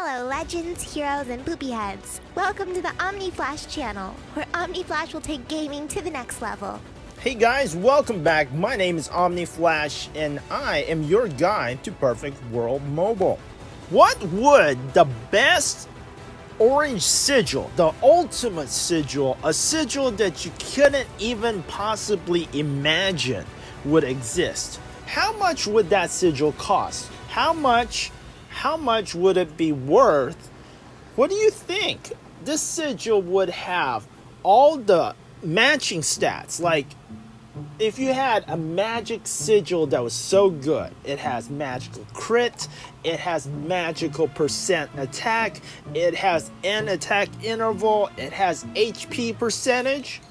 Hello, legends, heroes, and poopy heads. Welcome to the Omni Flash channel, where Omni Flash will take gaming to the next level. Hey guys, welcome back. My name is Omni Flash, and I am your guide to Perfect World Mobile. What would the best orange sigil, the ultimate sigil, a sigil that you couldn't even possibly imagine would exist? How much would that sigil cost? How much would it be worth? What do you think? This sigil would have all the matching stats. Like, if you had a magic sigil that was so good, it has magical crit, it has magical percent attack, it has an attack interval, it has HP percentage.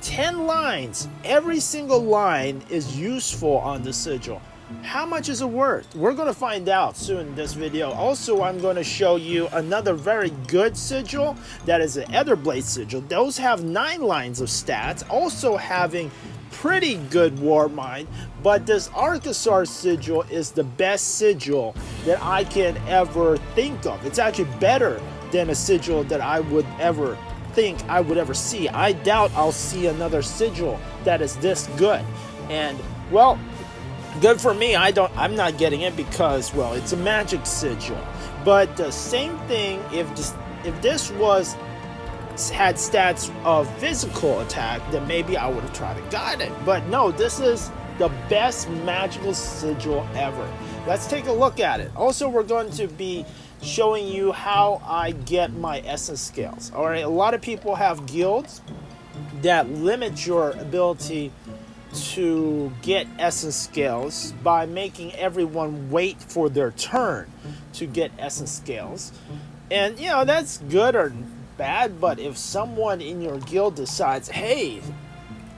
10 lines, every single line is useful on the sigil. How much is it worth? We're going to find out soon in this video. Also, I'm going to show you another very good sigil that is an Etherblade sigil. Those have 9 lines of stats, also having pretty good war mind, but this ARCHOSAUR sigil is the best sigil that I can ever think of. It's actually better than a sigil that I would ever think I would ever see. I doubt I'll see another sigil that is this good. And well, good for me. I'm not getting it because, well, it's a magic sigil. But the same thing if this had stats of physical attack, then maybe I would have tried to guide it. But no, this is the best magical sigil ever. Let's take a look at it. Also, we're going to be showing you how I get my essence scales. All right, a lot of people have guilds that limit your ability to get essence scales by making everyone wait for their turn to get essence scales. And you know, that's good or bad, but if someone in your guild decides, hey,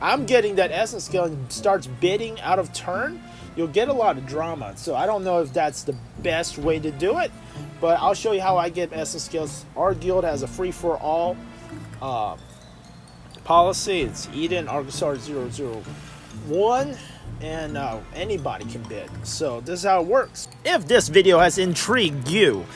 I'm getting that essence scale, and starts bidding out of turn, you'll get a lot of drama. So I don't know if that's the best way to do it, but I'll show you how I get essence scales. Our guild has a free-for-all policy. It's Eden, ARCHOSAUR 001, and anybody can bid. So this is how it works. If this video has intrigued you,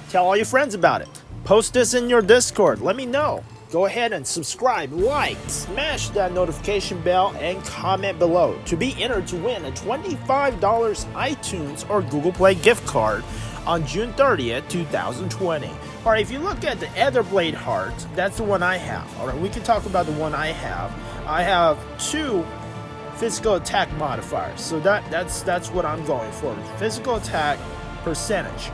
tell all your friends about it. Post this in your Discord. Let me know. Go ahead and subscribe, like, smash that notification bell, and comment below to be entered to win a $25 iTunes or Google Play gift card on June 30th, 2020. All right, if you look at the Etherblade heart, that's the one I have. All right, we can talk about the one I have. I have 2 physical attack modifiers, so that's what I'm going for. Physical attack percentage,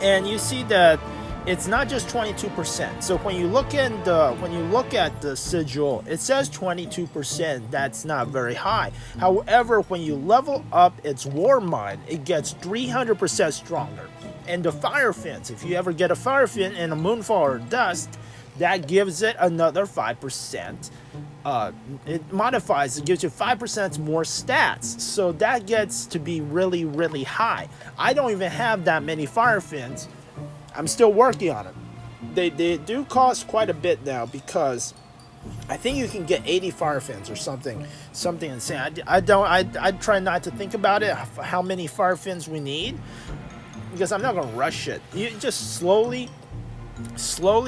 and you see that it's not just 22%. So when you look at the sigil, it says 22%. That's not very high. However, when you level up its war mind, it gets 300% stronger. And the fire fins, if you ever get a fire fin in a moonfall or dust, that gives it another 5%. It modifies, it gives you 5% more stats. So that gets to be really, really high. I don't even have that many fire fins. I'm still working on it. They do cost quite a bit now, because I think you can get 80 fire fins or something insane. I try not to think about it, how many fire fins we need, because I'm not gonna rush it. You just slowly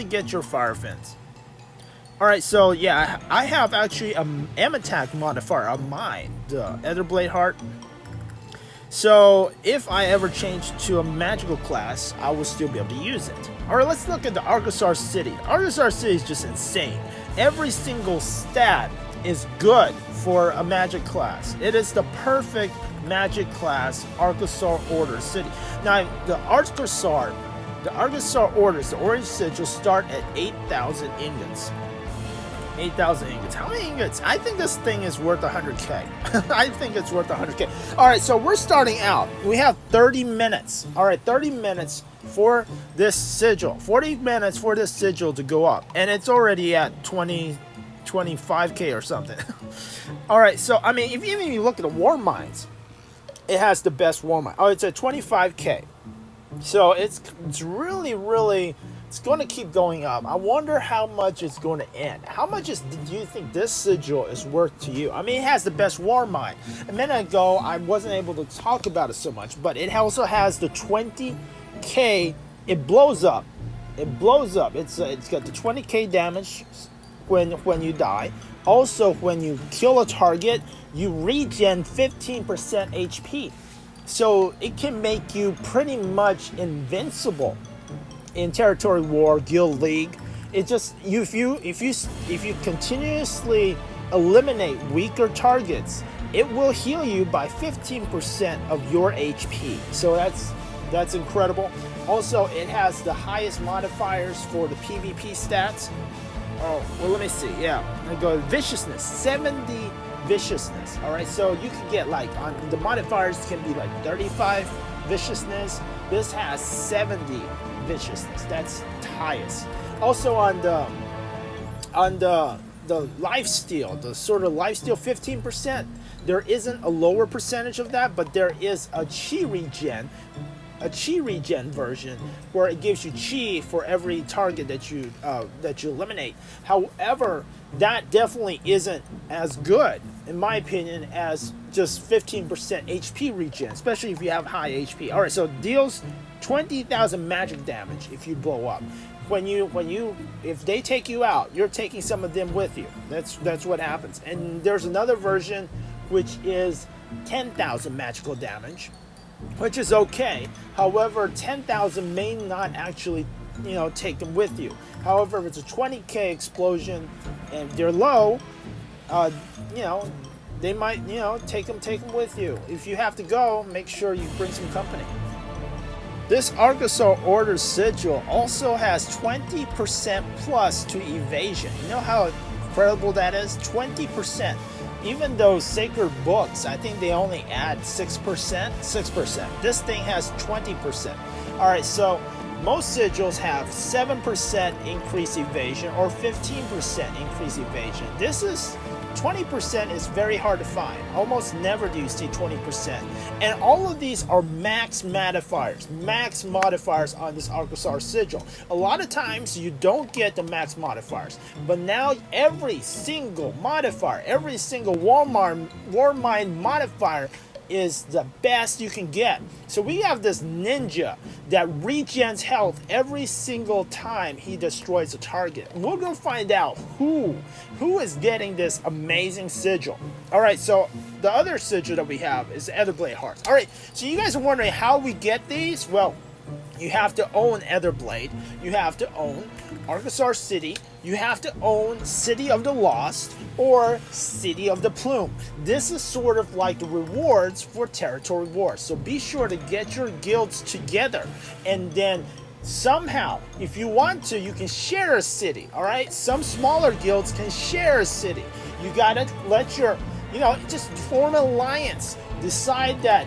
get your fire fins. All right, so yeah, I have actually an M attack modifier of mine, the Etherblade heart. So if I ever change to a magical class, I will still be able to use it. All right, let's look at the ARCHOSAUR City. ARCHOSAUR City is just insane. Every single stat is good for a magic class. It is the perfect magic class ARCHOSAUR Order City. Now, the ARCHOSAUR orders, the orange sigil, start at 8,000 ingots. 8,000 ingots. How many ingots? I think this thing is worth 100k. I think it's worth 100k. All right, so we're starting out. We have 30 minutes. All right, 30 minutes for this sigil. 40 minutes for this sigil to go up. And it's already at 25k or something. All right, so, I mean, if even you look at the war mines, it has the best war mine. Oh, it's at 25k. So it's really, really... It's going to keep going up. I wonder how much it's going to end. How much do you think this sigil is worth to you? I mean, it has the best war mind. A minute ago, I wasn't able to talk about it so much, but it also has the 20k it blows up. It blows up. It's got the 20k damage when you die. Also, when you kill a target, you regen 15% HP. So it can make you pretty much invincible in territory war, guild league. It just if you continuously eliminate weaker targets, it will heal you by 15% of your HP. So that's incredible. Also, it has the highest modifiers for the PvP stats. Oh, well, let me see. Yeah, I go viciousness, 70 viciousness. All right, so you can get like on the modifiers can be like 35 viciousness. This has 70 viciousness. That's the highest. Also on the lifesteal, the sort of lifesteal 15%. There isn't a lower percentage of that, but there is a chi regen version where it gives you chi for every target that you eliminate. However, that definitely isn't as good, in my opinion, as just 15% HP regen, especially if you have high HP. All right, so it deals 20,000 magic damage if you blow up. If they take you out, you're taking some of them with you. That's what happens. And there's another version which is 10,000 magical damage, which is okay. However, 10,000 may not actually, take them with you. However, if it's a 20k explosion and they're low, they might, take them with you. If you have to go, make sure you bring some company. This ARCHOSAUR Order Sigil also has 20% plus to evasion. You know how incredible that is? 20%. Even those sacred books, I think they only add 6%. 6%. This thing has 20%. All right, so most sigils have 7% increase evasion or 15% increase evasion. This is 20% is very hard to find. Almost never do you see 20%. And all of these are max modifiers on this ARCHOSAUR Sigil. A lot of times you don't get the max modifiers, but now every single modifier, every single Warmind modifier is the best you can get. So we have this ninja that regens health every single time he destroys a target. And we're gonna find out who is getting this amazing sigil. All right, so the other sigil that we have is Etherblade Hearts. All right, so you guys are wondering how we get these? Well, you have to own Etherblade, you have to own ARCHOSAUR City, you have to own City of the Lost or City of the Plume. This is sort of like the rewards for territory wars. So be sure to get your guilds together, and then somehow, if you want to, you can share a city. All right, some smaller guilds can share a city. You gotta let your, just form an alliance. Decide that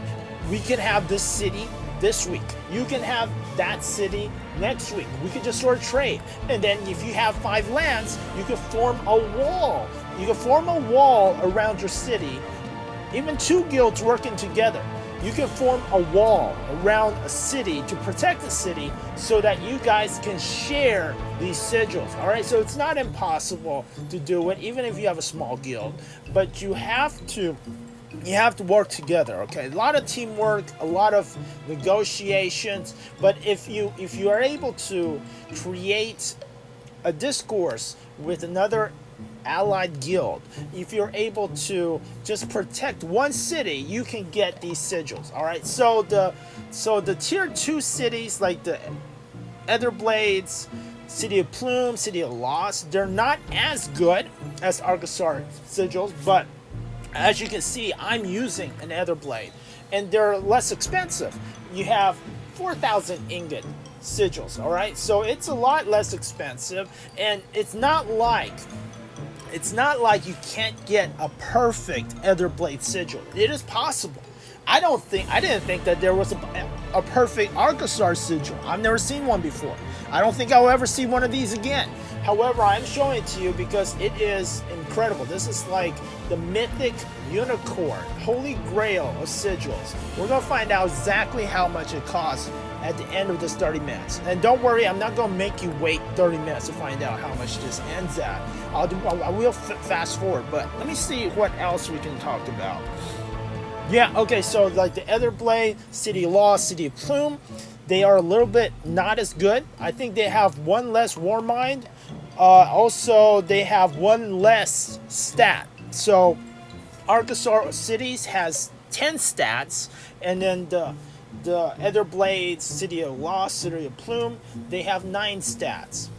we can have this city this week. You can have that city next week. We could just sort of trade. And then if you have 5 lands, you can form a wall. You can form a wall around your city. Even 2 guilds working together, you can form a wall around a city to protect the city so that you guys can share these sigils. All right, so it's not impossible to do it, even if you have a small guild, but you have to work together. Okay, a lot of teamwork, a lot of negotiations, but if you are able to create a discourse with another allied guild, if you're able to just protect one city, you can get these sigils. All right, so the tier 2 cities like the Etherblades, City of Plume, City of Lost, they're not as good as ARCHOSAUR sigils, but as you can see, I'm using an Etherblade, and they're less expensive. You have 4,000 ingot sigils, all right? So it's a lot less expensive, and it's not like you can't get a perfect Etherblade sigil. It is possible. I didn't think that there was a perfect ARCHOSAUR sigil. I've never seen one before. I don't think I'll ever see one of these again. However, I'm showing it to you because it is incredible. This is like the mythic unicorn, holy grail of sigils. We're going to find out exactly how much it costs at the end of this 30 minutes. And don't worry, I'm not going to make you wait 30 minutes to find out how much this ends at. I will fast forward, but let me see what else we can talk about. Yeah, okay, so like the Etherblade, City of Lost, City of Plume, they are a little bit not as good. I think they have one less War Mind. Also, they have one less stat. So, ARCHOSAUR Cities has 10 stats, and then the Etherblade, City of Lost, City of Plume, they have 9 stats.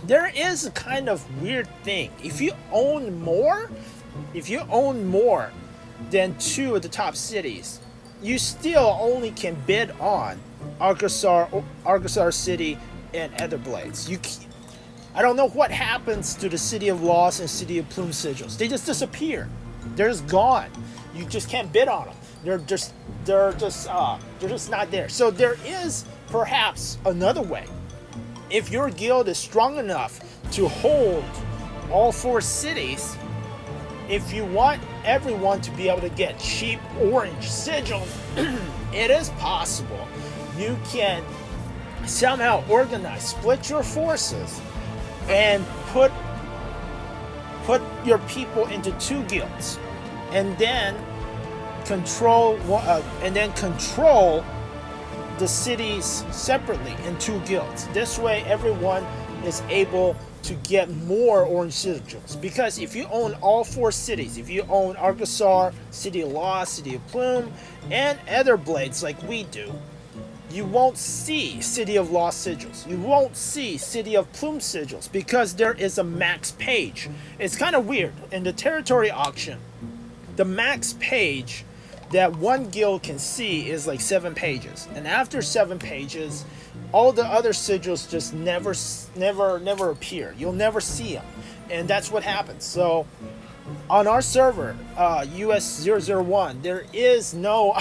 There is a kind of weird thing. If you own more than 2 of the top cities, you still only can bid on ARCHOSAUR City and Etherblades. I don't know what happens to the City of Lost and City of Plume sigils. They just disappear. They're just gone. You just can't bid on them. They're just not there. So there is perhaps another way. If your guild is strong enough to hold all 4 cities, if you want everyone to be able to get cheap orange sigils, it is possible. You can somehow organize, split your forces, and put your people into 2 guilds, and then control the cities separately in 2 guilds. This way, everyone is able to get more orange sigils. Because if you own all 4 cities, if you own ARCHOSAUR, City of Lost, City of Plume, and Etherblades like we do, you won't see City of Lost sigils. You won't see City of Plume sigils because there is a max page. It's kind of weird. In the territory auction, the max page that one guild can see is like 7 pages. And after 7 pages, all the other sigils just never appear. You'll never see them. And that's what happens. So on our server, US001, there is no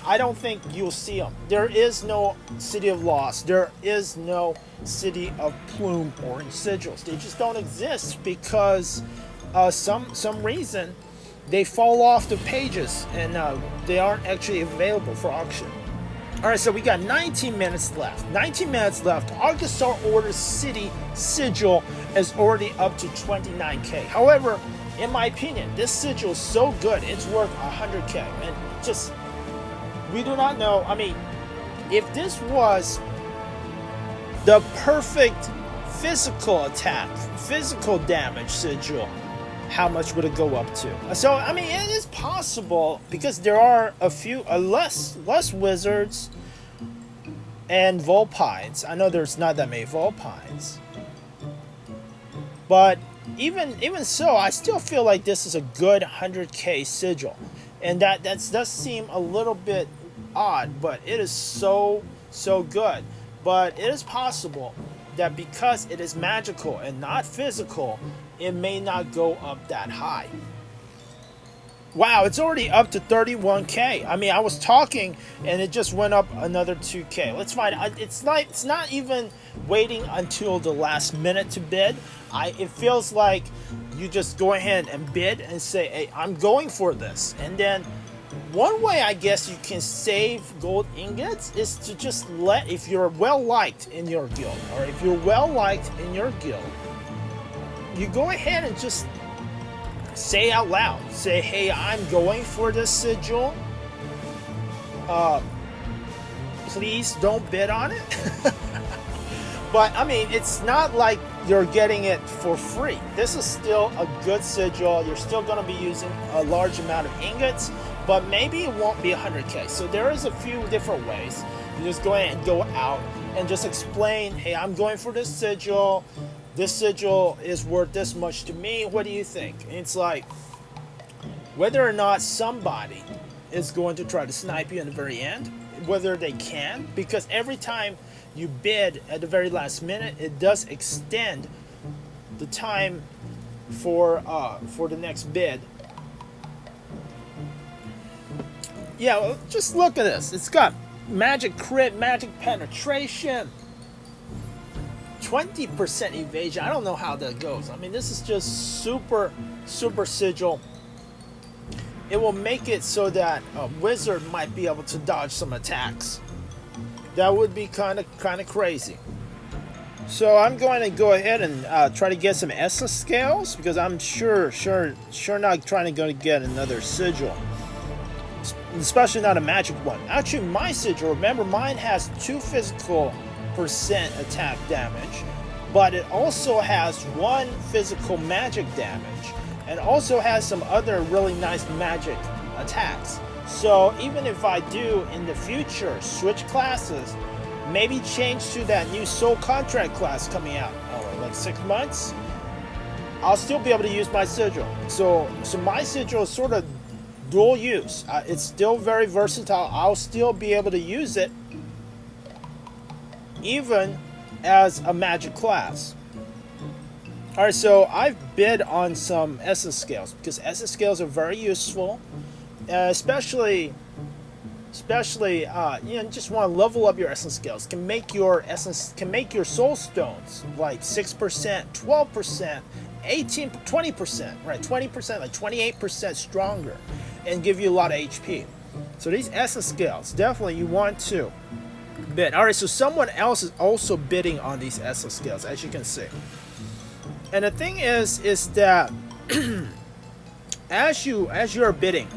I don't think you'll see them. There is no City of Lost. There is no City of Plume orange sigils. They just don't exist because some reason they fall off the pages and they aren't actually available for auction. Alright, so we got 19 minutes left. 19 minutes left. ARCHOSAUR Order City Sigil is already up to 29k. However, in my opinion, this sigil is so good, it's worth 100k. And just, we do not know. I mean, if this was the perfect physical attack, physical damage sigil, how much would it go up to? So, I mean, it is possible because there are a few less wizards and Vulpines. I know there's not that many Vulpines, but even so, I still feel like this is a good 100k sigil, and that does seem a little bit odd, but it is so good. But it is possible that because it is magical and not physical, it may not go up that high. Wow, it's already up to 31k. I mean, I was talking and it just went up another 2k. Let's find out. It's not even waiting until the last minute to bid. It feels like you just go ahead and bid and say, hey, I'm going for this. And then one way I guess you can save gold ingots is to just if you're well liked in your guild, or if you're well liked in your guild, you go ahead and just say out loud, say, hey, I'm going for this sigil. Please don't bid on it. But I mean, it's not like you're getting it for free. This is still a good sigil. You're still going to be using a large amount of ingots, but maybe it won't be 100k. So there is a few different ways. You just go ahead and go out and just explain, hey, I'm going for this sigil. This sigil is worth this much to me. What do you think? And it's like, whether or not somebody is going to try to snipe you in the very end, whether they can, because every time you bid at the very last minute, it does extend the time for the next bid. Yeah, well, just look at this. It's got magic crit, magic penetration, 20% evasion. I don't know how that goes. I mean, this is just super sigil. It will make it so that a wizard might be able to dodge some attacks. That would be kind of crazy. So I'm going to go ahead and try to get some essence scales because I'm sure not trying to get another sigil, especially not a magic one. Actually, my sigil, remember, mine has 2 physical percent attack damage, but it also has 1 physical magic damage, and also has some other really nice magic attacks. So even if I do in the future switch classes, maybe change to that new soul contract class coming out, like 6 months, I'll still be able to use my sigil. So my sigil is sort of dual use. It's still very versatile. I'll still be able to use it even as a magic class. Alright, so I've bid on some essence scales because essence scales are very useful, especially you just want to level up your essence scales. Can make your soul stones like 6%, 12%, 18, 20%, right? 20%, like 28% stronger, and give you a lot of HP. So these essence scales, definitely you want to bid. All right, so someone else is also bidding on these essence scales, as you can see. And the thing is that as you're bidding,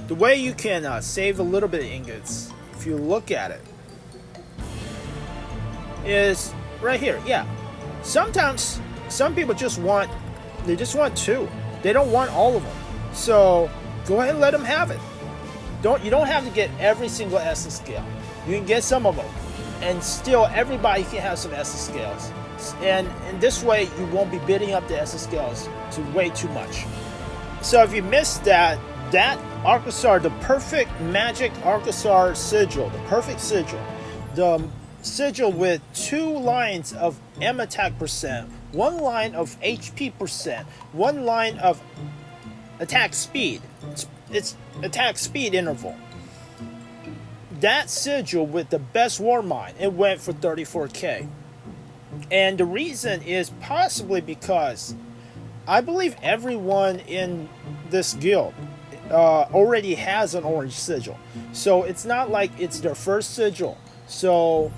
the way you can save a little bit of ingots, if you look at it, is right here. Yeah, sometimes some people just want 2. They don't want all of them. So go ahead and let them have it. You don't have to get every single essence scale. You can get some of them, and still everybody can have some essence scales. And in this way, you won't be bidding up the essence scales to way too much. So if you missed that ARCHOSAUR, the perfect magic ARCHOSAUR sigil, the perfect sigil, the sigil with 2 lines of M attack percent, 1 line of HP percent, 1 line of attack speed. It's attack speed interval. That sigil with the best war mine, it went for 34k. And the reason is possibly because I believe everyone in this guild already has an orange sigil. So it's not like it's their first sigil. So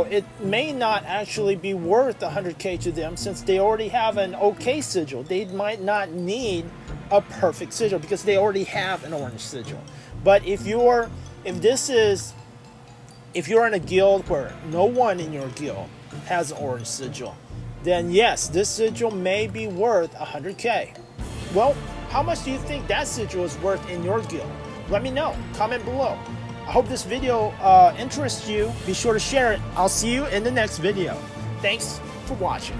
it may not actually be worth 100k to them since they already have an okay sigil. They might not need a perfect sigil because they already have an orange sigil. But if you're in a guild where no one in your guild has an orange sigil, then yes, this sigil may be worth 100k. Well, how much do you think that sigil is worth in your guild? Let me know. Comment below. I hope this video interests you. Be sure to share it. I'll see you in the next video. Thanks for watching.